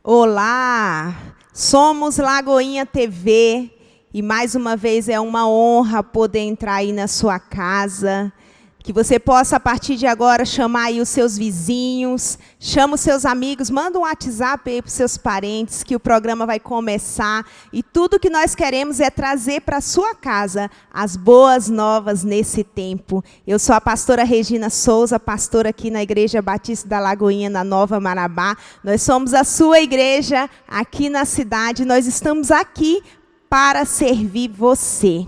Olá, somos Lagoinha TV e mais uma vez é uma honra poder entrar aí na sua casa. Que você possa, a partir de agora, chamar aí os seus vizinhos, chama os seus amigos, manda um WhatsApp aí para os seus parentes, que o programa vai começar. E tudo que nós queremos é trazer para a sua casa as boas novas nesse tempo. Eu sou a pastora Regina Souza, pastora aqui na Igreja Batista da Lagoinha, na Nova Marabá. Nós somos a sua igreja aqui na cidade. Nós estamos aqui para servir você.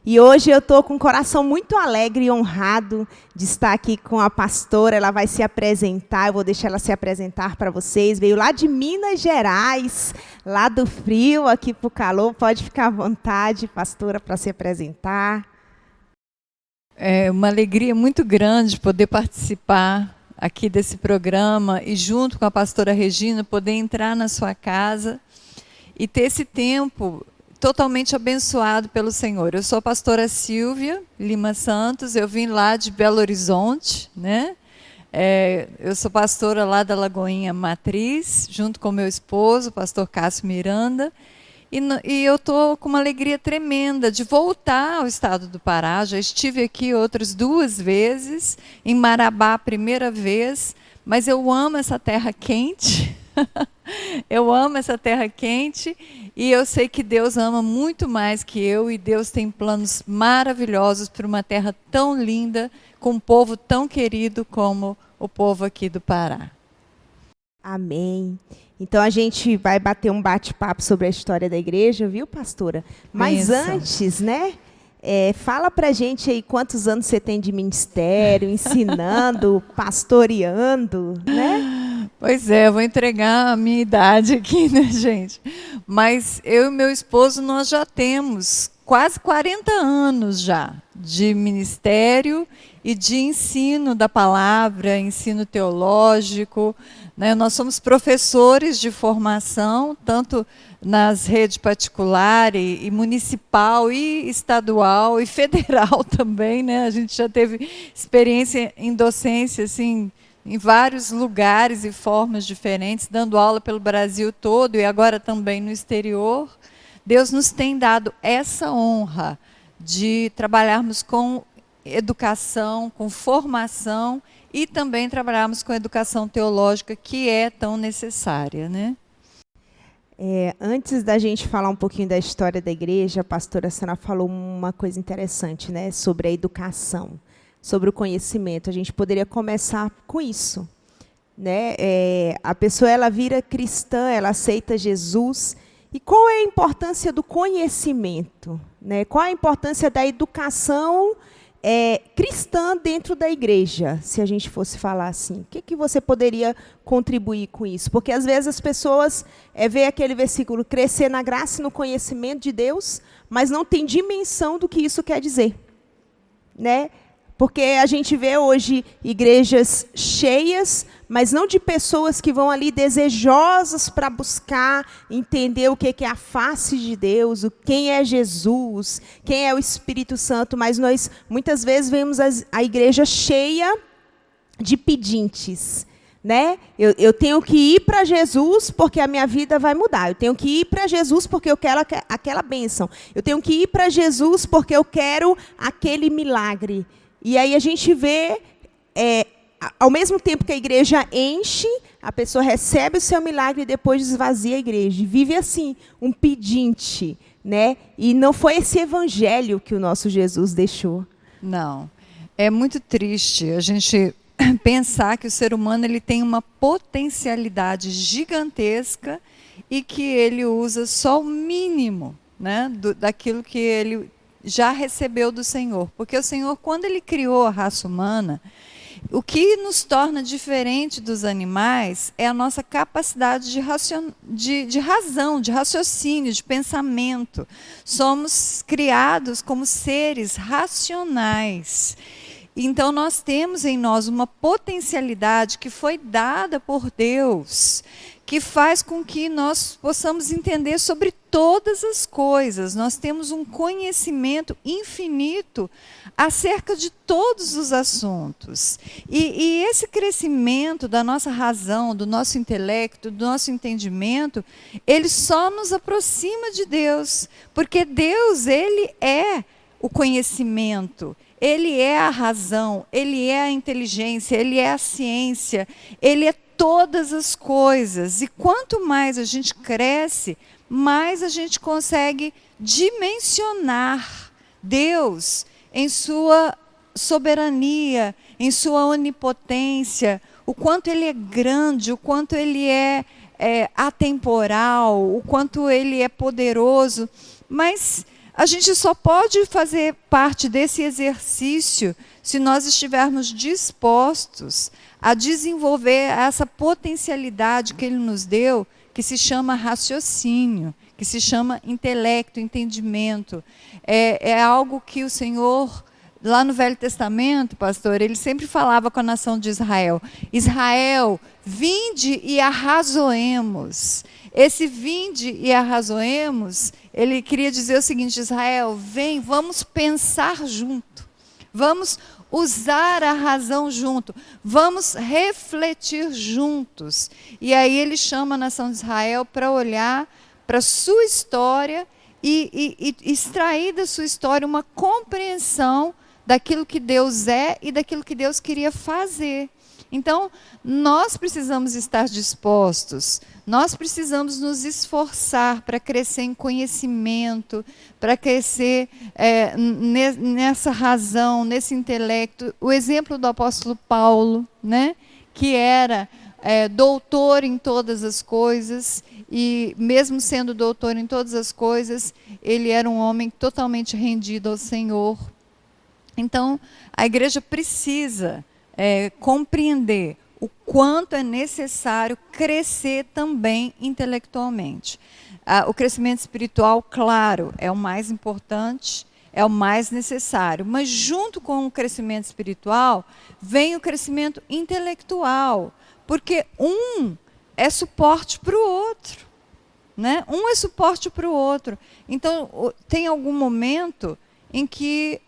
E hoje eu estou com o coração muito alegre e honrado de estar aqui com a pastora. Ela vai se apresentar, eu vou deixar ela se apresentar para vocês. Veio lá de Minas Gerais, lá do frio, aqui para o calor. Pode ficar à vontade, pastora, para se apresentar. É uma alegria muito grande poder participar aqui desse programa e junto com a pastora Regina poder entrar na sua casa e ter esse tempo totalmente abençoado pelo Senhor. Eu sou a pastora Silvia Lima Santos, eu vim lá de Belo Horizonte, né? Eu sou pastora lá da Lagoinha Matriz, junto com meu esposo, o pastor Cássio Miranda, e eu estou com uma alegria tremenda de voltar ao estado do Pará. Já estive aqui outras 2 vezes, em Marabá a primeira vez, mas eu amo essa terra quente. Eu amo essa terra quente e eu sei que Deus ama muito mais que eu, e Deus tem planos maravilhosos para uma terra tão linda, com um povo tão querido como o povo aqui do Pará. Amém. Então a gente vai bater um bate-papo sobre a história da igreja, viu, pastora? Mas antes, né? Fala pra gente aí quantos anos você tem de ministério, ensinando, pastoreando, né? Pois é, eu vou entregar a minha idade aqui, né, gente? Mas eu e meu esposo, nós já temos quase 40 anos já de ministério e de ensino da palavra, ensino teológico, né? Nós somos professores de formação, tanto nas redes particular e municipal e estadual e federal também, né? A gente já teve experiência em docência, assim, em vários lugares e formas diferentes, dando aula pelo Brasil todo e agora também no exterior. Deus nos tem dado essa honra de trabalharmos com educação, com formação e também trabalharmos com educação teológica, que é tão necessária, né? Antes da gente falar um pouquinho da história da igreja, a pastora Sara falou uma coisa interessante, né, sobre a educação, sobre o conhecimento. A gente poderia começar com isso, né? A pessoa, ela vira cristã, ela aceita Jesus. E qual é a importância do conhecimento, né? Qual a importância da educação cristã dentro da igreja, se a gente fosse falar assim? O que você poderia contribuir com isso? Porque às vezes as pessoas veem aquele versículo, crescer na graça e no conhecimento de Deus, mas não tem dimensão do que isso quer dizer, né? Porque a gente vê hoje igrejas cheias, mas não de pessoas que vão ali desejosas para buscar entender o que é a face de Deus, quem é Jesus, quem é o Espírito Santo. Mas nós, muitas vezes, vemos a igreja cheia de pedintes, né? Eu tenho que ir para Jesus porque a minha vida vai mudar. Eu tenho que ir para Jesus porque eu quero aquela bênção. Eu tenho que ir para Jesus porque eu quero aquele milagre. E aí a gente vê, ao mesmo tempo que a igreja enche, a pessoa recebe o seu milagre e depois esvazia a igreja. E vive assim, um pedinte, né? E não foi esse evangelho que o nosso Jesus deixou. Não. É muito triste a gente pensar que o ser humano ele tem uma potencialidade gigantesca e que ele usa só o mínimo, né, daquilo que ele já recebeu do Senhor. Porque o Senhor, quando ele criou a raça humana, o que nos torna diferente dos animais é a nossa capacidade de razão, de raciocínio, de pensamento. Somos criados como seres racionais. Então nós temos em nós uma potencialidade que foi dada por Deus, que faz com que nós possamos entender sobre todas as coisas. Nós temos um conhecimento infinito acerca de todos os assuntos. E esse crescimento da nossa razão, do nosso intelecto, do nosso entendimento, ele só nos aproxima de Deus, porque Deus, ele é o conhecimento, ele é a razão, ele é a inteligência, ele é a ciência, ele é todas as coisas. E quanto mais a gente cresce, mais a gente consegue dimensionar Deus em sua soberania, em sua onipotência, o quanto ele é grande, o quanto ele é atemporal, o quanto ele é poderoso. Mas a gente só pode fazer parte desse exercício se nós estivermos dispostos a desenvolver essa potencialidade que ele nos deu, que se chama raciocínio, que se chama intelecto, entendimento. É algo que o Senhor, lá no Velho Testamento, pastor, ele sempre falava com a nação de Israel: Israel, vinde e arrazoemos. Esse vinde e arrazoemos, ele queria dizer o seguinte: Israel, vem, vamos pensar junto, vamos usar a razão junto, vamos refletir juntos. E aí ele chama a nação de Israel para olhar para a sua história e extrair da sua história uma compreensão daquilo que Deus é e daquilo que Deus queria fazer. Então, nós precisamos estar dispostos, nós precisamos nos esforçar para crescer em conhecimento, para crescer nessa razão, nesse intelecto. O exemplo do apóstolo Paulo, né, que era doutor em todas as coisas, e mesmo sendo doutor em todas as coisas, ele era um homem totalmente rendido ao Senhor. Então, a igreja precisa compreender o quanto é necessário crescer também intelectualmente. O crescimento espiritual, claro, é o mais importante, é o mais necessário, mas junto com o crescimento espiritual, vem o crescimento intelectual, porque um é suporte para o outro, né? Um é suporte para o outro. Então, tem algum momento em que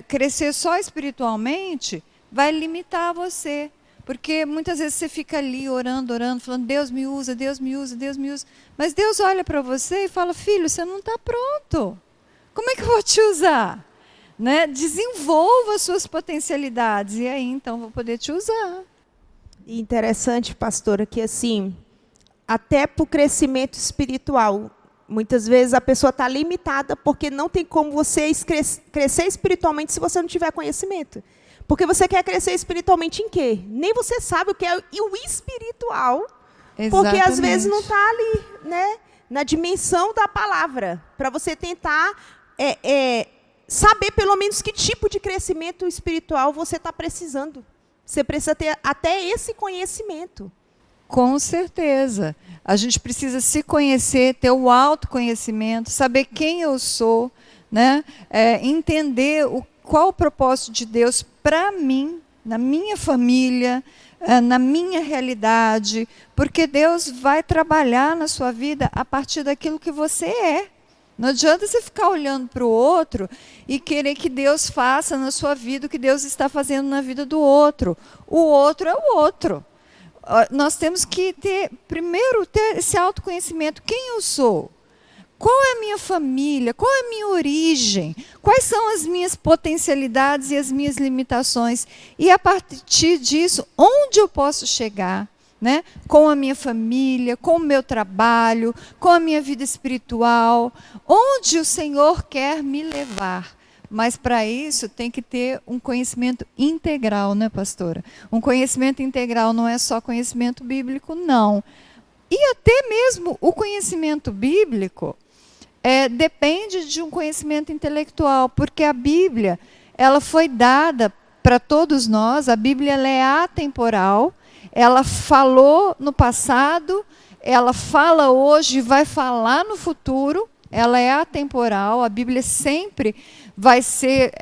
crescer só espiritualmente vai limitar você, porque muitas vezes você fica ali orando, falando: Deus me usa, Deus me usa, Deus me usa. Mas Deus olha para você e fala: filho, você não está pronto. Como é que eu vou te usar? Né? Desenvolva as suas potencialidades e aí então vou poder te usar. E interessante, pastora, que assim, até para o crescimento espiritual, muitas vezes a pessoa está limitada porque não tem como você crescer espiritualmente se você não tiver conhecimento. Porque você quer crescer espiritualmente em quê? Nem você sabe o que é o espiritual. Exatamente. Porque às vezes não está ali, né, na dimensão da palavra. Para você tentar saber pelo menos que tipo de crescimento espiritual você está precisando. Você precisa ter até esse conhecimento. Com certeza. A gente precisa se conhecer, ter o autoconhecimento, saber quem eu sou, né? Entender qual o propósito de Deus para mim, na minha família, na minha realidade, porque Deus vai trabalhar na sua vida a partir daquilo que você é. Não adianta você ficar olhando para o outro e querer que Deus faça na sua vida o que Deus está fazendo na vida do outro. O outro é o outro. Nós temos que primeiro ter esse autoconhecimento. Quem eu sou? Qual é a minha família? Qual é a minha origem? Quais são as minhas potencialidades e as minhas limitações? E a partir disso, onde eu posso chegar? Né? Com a minha família, com o meu trabalho, com a minha vida espiritual, onde o Senhor quer me levar. Mas para isso tem que ter um conhecimento integral, né, pastora? Um conhecimento integral não é só conhecimento bíblico, não. E até mesmo o conhecimento bíblico depende de um conhecimento intelectual, porque a Bíblia ela foi dada para todos nós, a Bíblia ela é atemporal. Ela falou no passado, ela fala hoje e vai falar no futuro. Ela é atemporal, a Bíblia sempre vai ser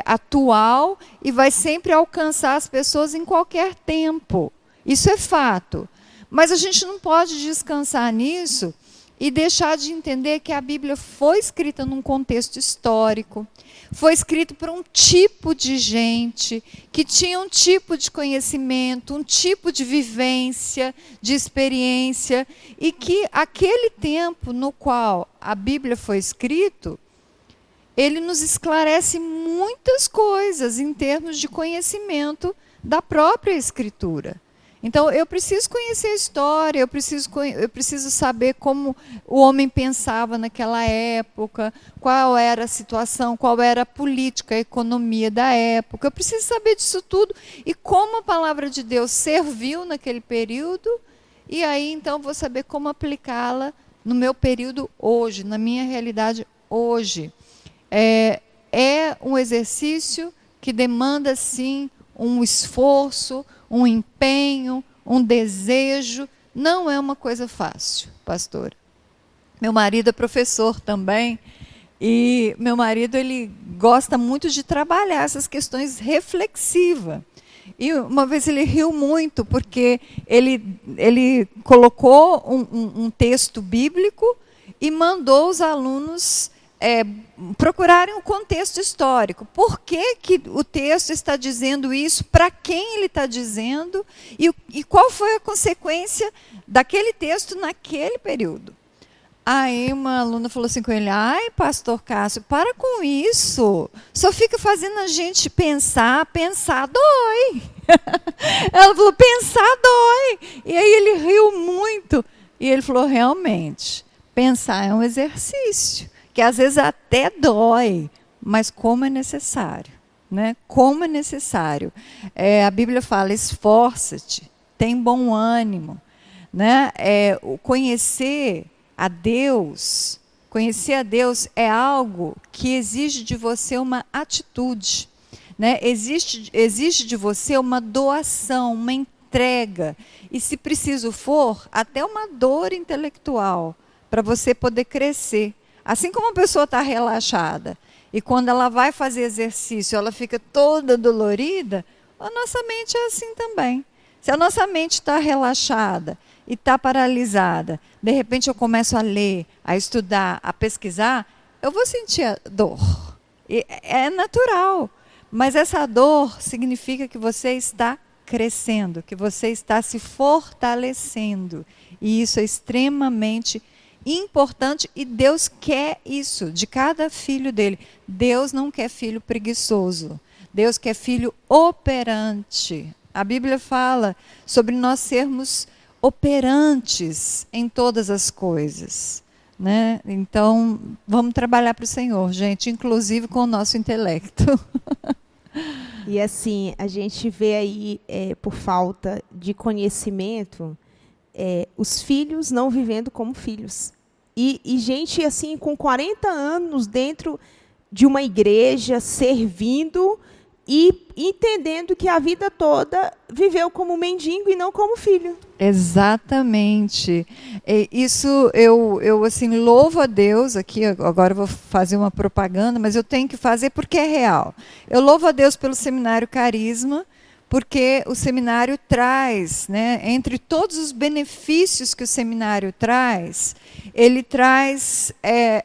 atual e vai sempre alcançar as pessoas em qualquer tempo. Isso é fato. Mas a gente não pode descansar nisso e deixar de entender que a Bíblia foi escrita num contexto histórico, foi escrito por um tipo de gente que tinha um tipo de conhecimento, um tipo de vivência, de experiência, e que aquele tempo no qual a Bíblia foi escrito, ele nos esclarece muitas coisas em termos de conhecimento da própria Escritura. Então, eu preciso conhecer a história, eu preciso saber como o homem pensava naquela época, qual era a situação, qual era a política, a economia da época. Eu preciso saber disso tudo e como a palavra de Deus serviu naquele período, e aí, então, vou saber como aplicá-la no meu período hoje, na minha realidade hoje. É um exercício que demanda, sim, um esforço, um empenho, um desejo. Não é uma coisa fácil, pastora. Meu marido é professor também, e meu marido ele gosta muito de trabalhar essas questões reflexivas. E uma vez ele riu muito, porque ele colocou um texto bíblico e mandou os alunos procurarem o contexto histórico. Por que o texto está dizendo isso? Para quem ele está dizendo? E qual foi a consequência daquele texto naquele período? Aí uma aluna falou assim com ele: ai, pastor Cássio, para com isso. Só fica fazendo a gente pensar dói. Ela falou, pensar dói. E aí ele riu muito. E ele falou, realmente, pensar é um exercício, que às vezes até dói, mas como é necessário, né? Como é necessário. A Bíblia fala, esforça-te, tem bom ânimo, né? Conhecer a Deus é algo que exige de você uma atitude, né? Exige de você uma doação, uma entrega, e se preciso for, até uma dor intelectual, para você poder crescer. Assim como a pessoa está relaxada e quando ela vai fazer exercício, ela fica toda dolorida, a nossa mente é assim também. Se a nossa mente está relaxada e está paralisada, de repente eu começo a ler, a estudar, a pesquisar, eu vou sentir a dor. E é natural, mas essa dor significa que você está crescendo, que você está se fortalecendo. E isso é extremamente importante, e Deus quer isso de cada filho dele. Deus não quer filho preguiçoso. Deus quer filho operante. A Bíblia fala sobre nós sermos operantes em todas as coisas, né? Então, vamos trabalhar para o Senhor, gente, inclusive com o nosso intelecto. E assim, a gente vê aí, por falta de conhecimento, os filhos não vivendo como filhos. E gente assim, com 40 anos dentro de uma igreja, servindo e entendendo que a vida toda viveu como mendigo e não como filho. Exatamente. Isso eu assim, louvo a Deus, aqui agora eu vou fazer uma propaganda, mas eu tenho que fazer porque é real. Eu louvo a Deus pelo Seminário Carisma, porque o seminário traz, né, entre todos os benefícios que o seminário traz, ele traz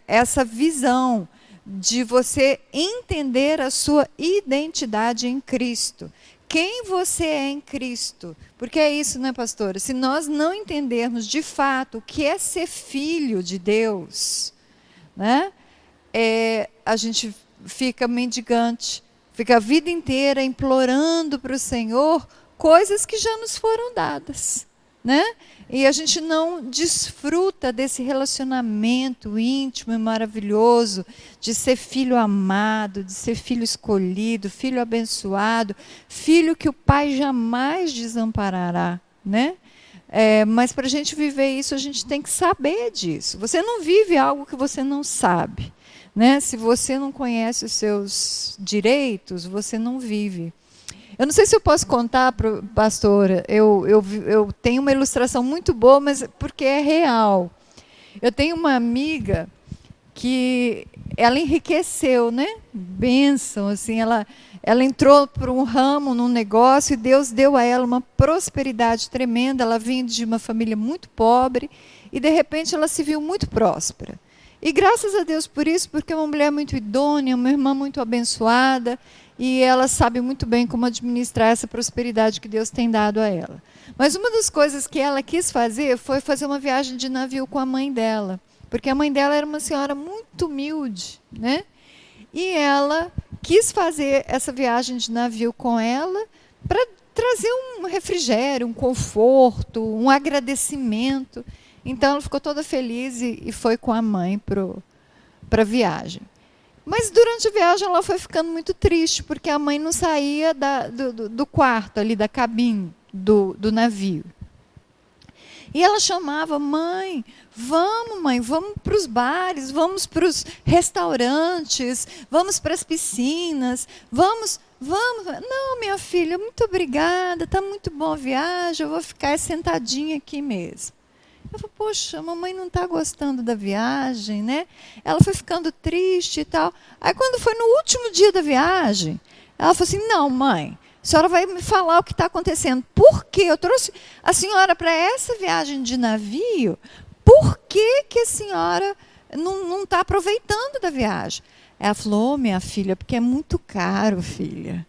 essa visão de você entender a sua identidade em Cristo. Quem você é em Cristo? Porque é isso, né, pastora? Se nós não entendermos de fato o que é ser filho de Deus, né, a gente fica mendigante, fica a vida inteira implorando para o Senhor coisas que já nos foram dadas, né? E a gente não desfruta desse relacionamento íntimo e maravilhoso de ser filho amado, de ser filho escolhido, filho abençoado, filho que o Pai jamais desamparará, né? Mas para a gente viver isso, a gente tem que saber disso. Você não vive algo que você não sabe, né? Se você não conhece os seus direitos, você não vive. Eu não sei se eu posso contar, pastora, eu tenho uma ilustração muito boa, mas porque é real. Eu tenho uma amiga que ela enriqueceu, né? Bênção, assim, ela entrou para um ramo, num negócio, e Deus deu a ela uma prosperidade tremenda. Ela vinha de uma família muito pobre, e de repente ela se viu muito próspera. E graças a Deus por isso, porque é uma mulher muito idônea, uma irmã muito abençoada, e ela sabe muito bem como administrar essa prosperidade que Deus tem dado a ela. Mas uma das coisas que ela quis fazer foi fazer uma viagem de navio com a mãe dela, porque a mãe dela era uma senhora muito humilde, né? E ela quis fazer essa viagem de navio com ela para trazer um refrigério, um conforto, um agradecimento. Então ela ficou toda feliz e foi com a mãe para a viagem. Mas durante a viagem ela foi ficando muito triste, porque a mãe não saía do quarto ali, da cabine do navio. E ela chamava: mãe, vamos para os bares, vamos para os restaurantes, vamos para as piscinas, vamos. Não, minha filha, muito obrigada, está muito boa a viagem, eu vou ficar sentadinha aqui mesmo. Eu falei: poxa, a mamãe não está gostando da viagem, né? Ela foi ficando triste e tal. Aí quando foi no último dia da viagem, ela falou assim: não, mãe, a senhora vai me falar o que está acontecendo. Por quê? Eu trouxe a senhora para essa viagem de navio. Por que a senhora não está aproveitando da viagem? Ela falou: minha filha, porque é muito caro, filha.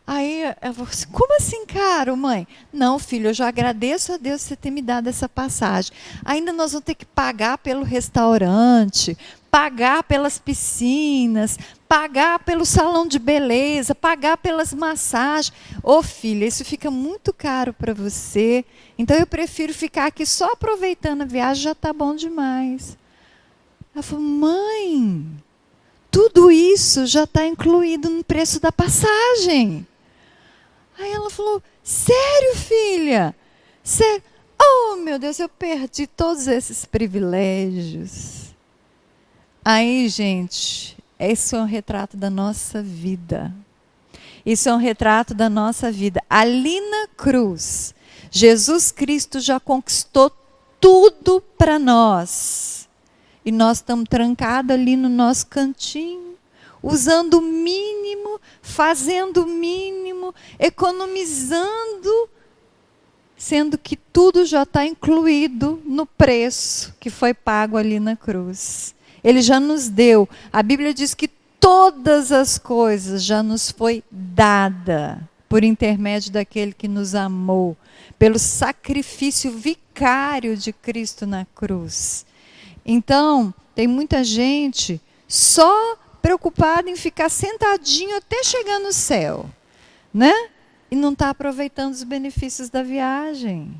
Aí ela falou assim: como assim caro, mãe? Não, filho, eu já agradeço a Deus você ter me dado essa passagem. Ainda nós vamos ter que pagar pelo restaurante, pagar pelas piscinas, pagar pelo salão de beleza, pagar pelas massagens. Ô, filha, isso fica muito caro para você. Então eu prefiro ficar aqui só aproveitando a viagem, já está bom demais. Ela falou: mãe, tudo isso já está incluído no preço da passagem. Aí ela falou: sério, filha? Sério? Oh, meu Deus, eu perdi todos esses privilégios. Aí, gente, esse é um retrato da nossa vida. Isso é um retrato da nossa vida. Ali na cruz, Jesus Cristo já conquistou tudo para nós. E nós estamos trancados ali no nosso cantinho, usando o mínimo, fazendo o mínimo, economizando, sendo que tudo já está incluído no preço que foi pago ali na cruz. Ele já nos deu. A Bíblia diz que todas as coisas já nos foi dada por intermédio daquele que nos amou, pelo sacrifício vicário de Cristo na cruz. Então, tem muita gente só preocupada em ficar sentadinho até chegar no céu, né? E não está aproveitando os benefícios da viagem.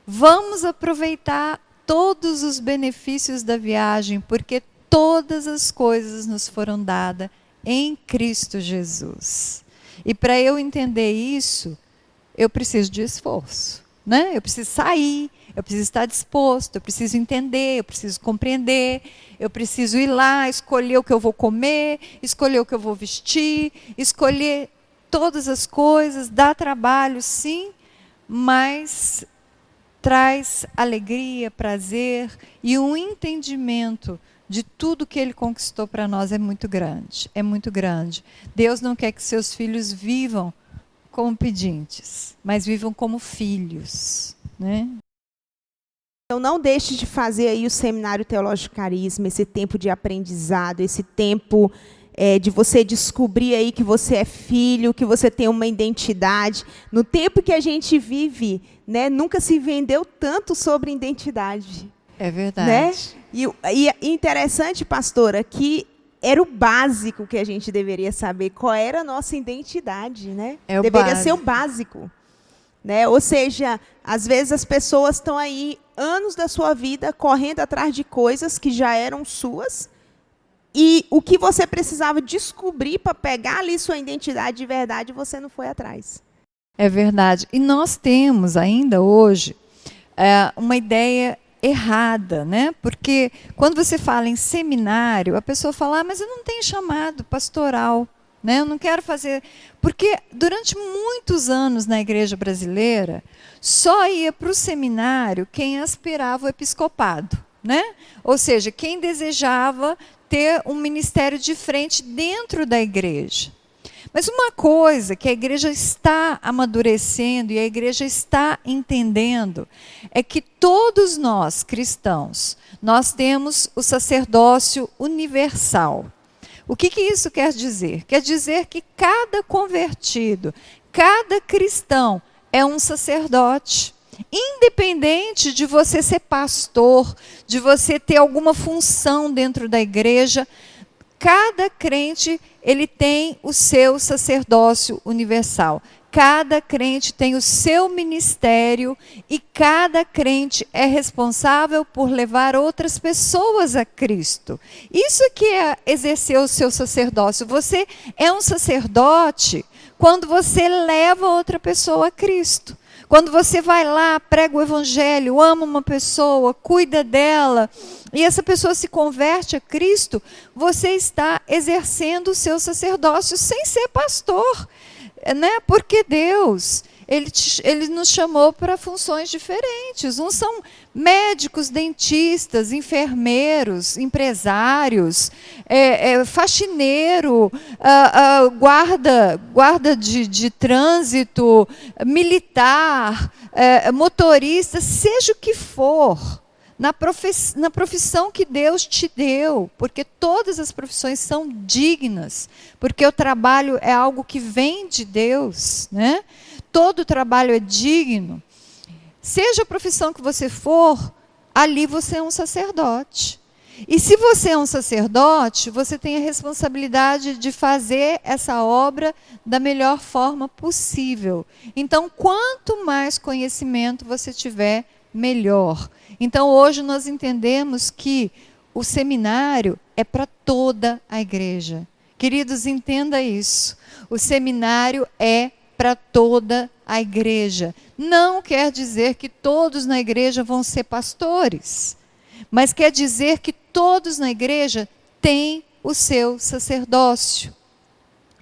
Vamos aproveitar todos os benefícios da viagem, porque todas as coisas nos foram dadas em Cristo Jesus. E para eu entender isso, eu preciso de esforço, né? Eu preciso sair, eu preciso estar disposto, eu preciso entender, eu preciso compreender, eu preciso ir lá, escolher o que eu vou comer, escolher o que eu vou vestir, escolher todas as coisas. Dá trabalho, sim, mas traz alegria, prazer e um entendimento de tudo que Ele conquistou para nós. É muito grande, é muito grande. Deus não quer que seus filhos vivam como pedintes, mas vivam como filhos, né? Então não deixe de fazer aí o Seminário Teológico Carisma, esse tempo de aprendizado, esse tempo de você descobrir aí que você é filho, que você tem uma identidade. No tempo que a gente vive, né, nunca se vendeu tanto sobre identidade. É verdade. Né? E interessante, pastora, que era o básico que a gente deveria saber, qual era a nossa identidade, né? Deveria ser o básico. Né? Ou seja, às vezes as pessoas estão aí anos da sua vida correndo atrás de coisas que já eram suas, e o que você precisava descobrir para pegar ali sua identidade de verdade, você não foi atrás. É verdade. E nós temos ainda hoje uma ideia errada, né? Porque quando você fala em seminário, a pessoa fala: mas eu não tenho chamado pastoral. Né? Eu não quero fazer... Porque durante muitos anos na igreja brasileira, só ia para o seminário quem aspirava o episcopado. né? Ou seja, quem desejava ter um ministério de frente dentro da igreja. Mas uma coisa que a igreja está amadurecendo e a igreja está entendendo é que todos nós, cristãos, nós temos o sacerdócio universal. O que isso quer dizer? Quer dizer que cada convertido, cada cristão é um sacerdote. Independente de você ser pastor, de você ter alguma função dentro da igreja, cada crente, ele tem o seu sacerdócio universal. Cada crente tem o seu ministério e cada crente é responsável por levar outras pessoas a Cristo. Isso que é exercer o seu sacerdócio. Você é um sacerdote quando você leva outra pessoa a Cristo. Quando você vai lá, prega o evangelho, ama uma pessoa, cuida dela, e essa pessoa se converte a Cristo, você está exercendo o seu sacerdócio sem ser pastor, né? Porque Deus, Ele nos chamou para funções diferentes. Uns são médicos, dentistas, enfermeiros, empresários, faxineiro, guarda de trânsito, militar, motorista, seja o que for, na profissão que Deus te deu, porque todas as profissões são dignas, porque o trabalho é algo que vem de Deus, né? Todo trabalho é digno. Seja a profissão que você for, ali você é um sacerdote. E se você é um sacerdote, você tem a responsabilidade de fazer essa obra da melhor forma possível. Então, quanto mais conhecimento você tiver, melhor. Então, hoje nós entendemos que o seminário é para toda a igreja. Queridos, entenda isso. O seminário é para toda a igreja. Não quer dizer que todos na igreja vão ser pastores, mas quer dizer que todos na igreja têm o seu sacerdócio.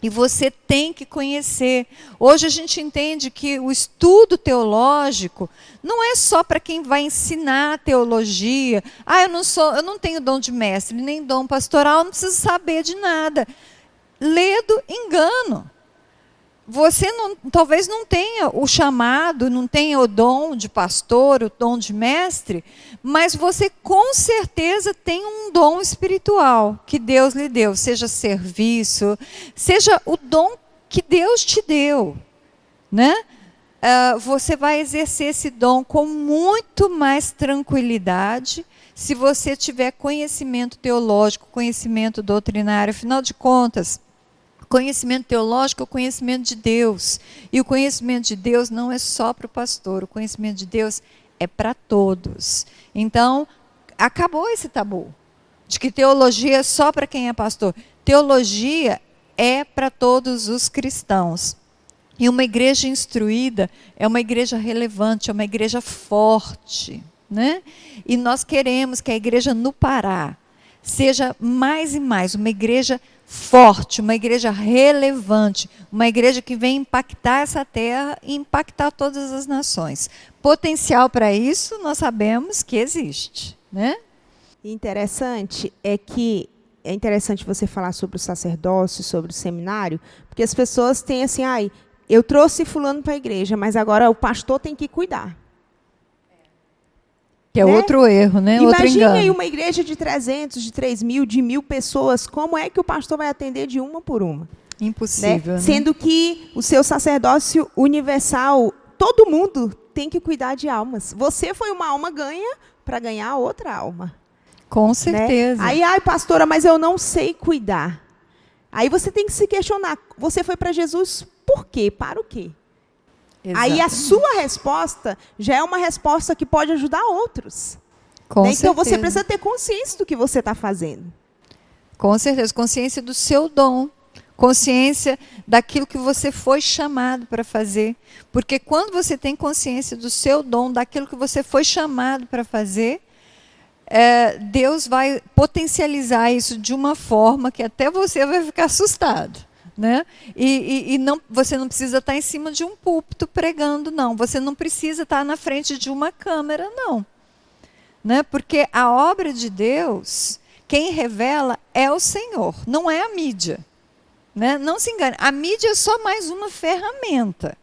E você tem que conhecer. Hoje a gente entende que o estudo teológico não é só para quem vai ensinar teologia. Eu não tenho dom de mestre, nem dom pastoral, eu não preciso saber de nada. Ledo engano. Você talvez não tenha o chamado, não tenha o dom de pastor, o dom de mestre, mas você com certeza tem um dom espiritual que Deus lhe deu, seja serviço, seja o dom que Deus te deu, né? Você vai exercer esse dom com muito mais tranquilidade se você tiver conhecimento teológico, conhecimento doutrinário. Afinal de contas, conhecimento teológico é o conhecimento de Deus. E o conhecimento de Deus não é só para o pastor, o conhecimento de Deus é para todos. Então, acabou esse tabu de que teologia é só para quem é pastor. Teologia é para todos os cristãos. E uma igreja instruída é uma igreja relevante, é uma igreja forte, né? E nós queremos que a igreja no Pará seja mais e mais uma igreja forte, uma igreja relevante, uma igreja que vem impactar essa terra e impactar todas as nações. Potencial para isso, nós sabemos que existe, né? Interessante é que é interessante você falar sobre o sacerdócio, sobre o seminário, porque as pessoas têm assim, eu trouxe fulano para a igreja, mas agora o pastor tem que cuidar. Que é outro erro, né? Imagine aí uma igreja de 300, de 3.000, de 1.000 pessoas, como é que o pastor vai atender de uma por uma? Impossível. Né? Sendo que o seu sacerdócio universal, todo mundo tem que cuidar de almas. Você foi uma alma ganha para ganhar outra alma. Com certeza. Né? Aí, pastora, mas eu não sei cuidar. Aí você tem que se questionar, você foi para Jesus por quê? Para o quê? Exatamente. Aí a sua resposta já é uma resposta que pode ajudar outros. Com né? Então certeza. você precisa ter consciência do que você está fazendo. Com certeza, consciência do seu dom, consciência daquilo que você foi chamado para fazer. Porque quando você tem consciência do seu dom, daquilo que você foi chamado para fazer, Deus vai potencializar isso de uma forma que até você vai ficar assustado. Né? E você não precisa estar em cima de um púlpito pregando, não. Você não precisa estar na frente de uma câmera, não. né? Porque a obra de Deus, quem revela é o Senhor, não é a mídia. Né? Não se engane, a mídia é só mais uma ferramenta.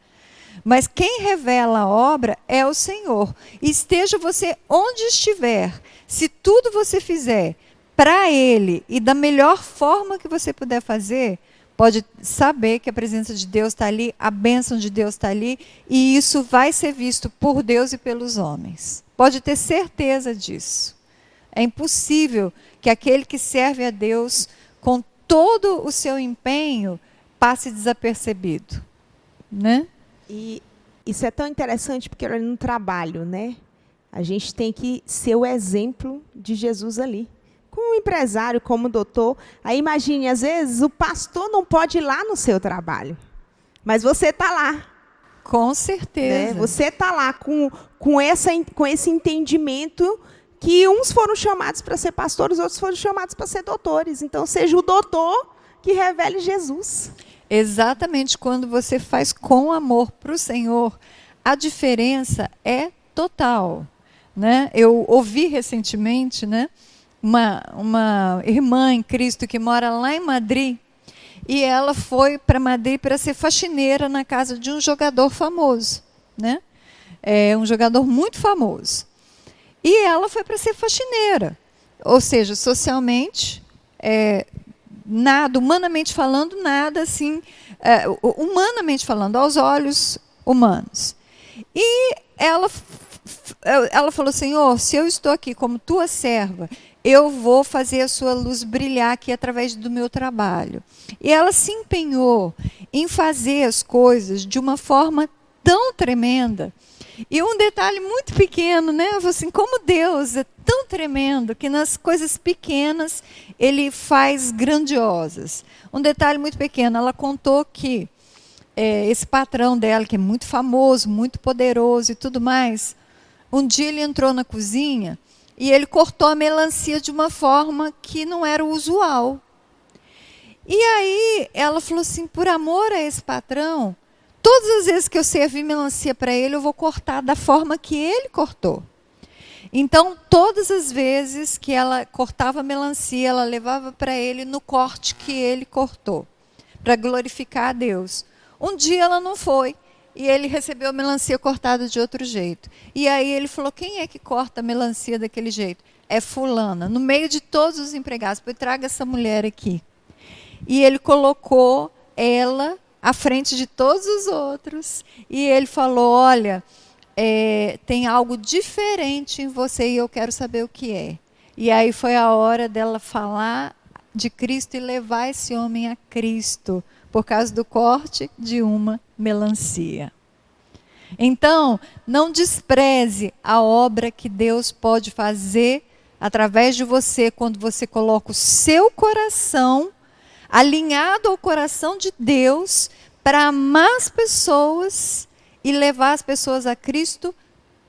Mas quem revela a obra é o Senhor. E esteja você onde estiver, se tudo você fizer para Ele e da melhor forma que você puder fazer, pode saber que a presença de Deus está ali, a bênção de Deus está ali, e isso vai ser visto por Deus e pelos homens. Pode ter certeza disso. É impossível que aquele que serve a Deus com todo o seu empenho passe desapercebido, né? E isso é tão interessante porque olha, no trabalho, né? A gente tem que ser o exemplo de Jesus ali. Como empresário, como doutor, aí imagine, às vezes o pastor não pode ir lá no seu trabalho, mas você está lá. Com certeza. Né? Você está lá com esse entendimento que uns foram chamados para ser pastores, outros foram chamados para ser doutores. Então, seja o doutor que revele Jesus. Exatamente, quando você faz com amor para o Senhor, a diferença é total. Né? Eu ouvi recentemente, né, uma irmã em Cristo que mora lá em Madrid, e ela foi para Madrid para ser faxineira na casa de um jogador famoso. Né? Um jogador muito famoso. E ela foi para ser faxineira. Ou seja, socialmente, nada, humanamente falando, nada assim, humanamente falando, aos olhos humanos. E ela falou, Senhor, se eu estou aqui como tua serva, eu vou fazer a sua luz brilhar aqui através do meu trabalho. E ela se empenhou em fazer as coisas de uma forma tão tremenda. E um detalhe muito pequeno, né? Assim, como Deus é tão tremendo que nas coisas pequenas Ele faz grandiosas. Um detalhe muito pequeno, ela contou que esse patrão dela, que é muito famoso, muito poderoso e tudo mais, um dia ele entrou na cozinha e ele cortou a melancia de uma forma que não era o usual. E aí ela falou assim, por amor a esse patrão, todas as vezes que eu servi melancia para ele, eu vou cortar da forma que ele cortou. Então, todas as vezes que ela cortava a melancia, ela levava para ele no corte que ele cortou, para glorificar a Deus. Um dia ela não foi, e ele recebeu a melancia cortada de outro jeito. E aí ele falou, quem é que corta a melancia daquele jeito? É fulana, no meio de todos os empregados. Pois traga essa mulher aqui. E ele colocou ela à frente de todos os outros, e ele falou, olha, tem algo diferente em você e eu quero saber o que é. E aí foi a hora dela falar de Cristo e levar esse homem a Cristo, por causa do corte de uma melancia. Então, não despreze a obra que Deus pode fazer através de você, quando você coloca o seu coração alinhado ao coração de Deus, para amar as pessoas e levar as pessoas a Cristo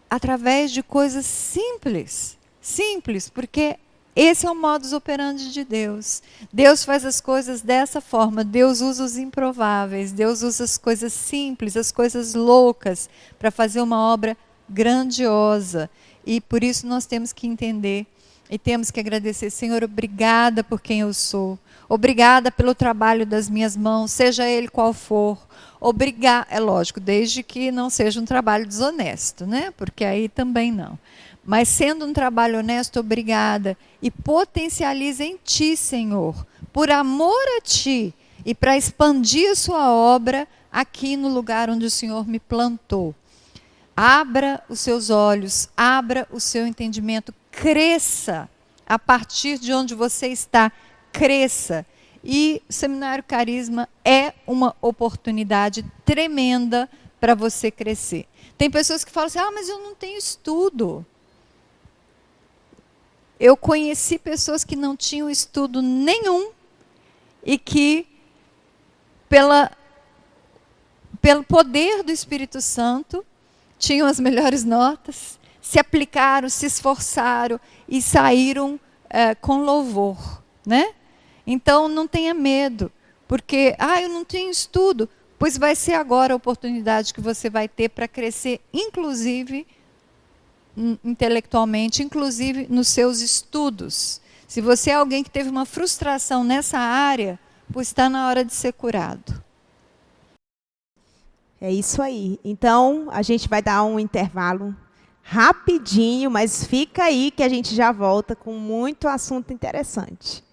através de coisas simples. Simples, porque esse é o modus operandi de Deus. Deus faz as coisas dessa forma. Deus usa os improváveis. Deus usa as coisas simples, as coisas loucas, para fazer uma obra grandiosa. E por isso nós temos que entender e temos que agradecer. Senhor, obrigada por quem eu sou. Obrigada pelo trabalho das minhas mãos, seja ele qual for. Obrigada, é lógico, desde que não seja um trabalho desonesto, né? Porque aí também não. Mas sendo um trabalho honesto, obrigada. E potencializa em ti, Senhor, por amor a ti e para expandir a sua obra aqui no lugar onde o Senhor me plantou. Abra os seus olhos, abra o seu entendimento, cresça a partir de onde você está, cresça. E o Seminário Carisma é uma oportunidade tremenda para você crescer. Tem pessoas que falam assim, mas eu não tenho estudo. Eu conheci pessoas que não tinham estudo nenhum e que, pelo poder do Espírito Santo, tinham as melhores notas, se aplicaram, se esforçaram e saíram com louvor, né? Então, não tenha medo, porque, eu não tenho estudo, pois vai ser agora a oportunidade que você vai ter para crescer, inclusive intelectualmente, inclusive nos seus estudos. Se você é alguém que teve uma frustração nessa área, pois está na hora de ser curado. É isso aí. Então, a gente vai dar um intervalo rapidinho, mas fica aí que a gente já volta com muito assunto interessante.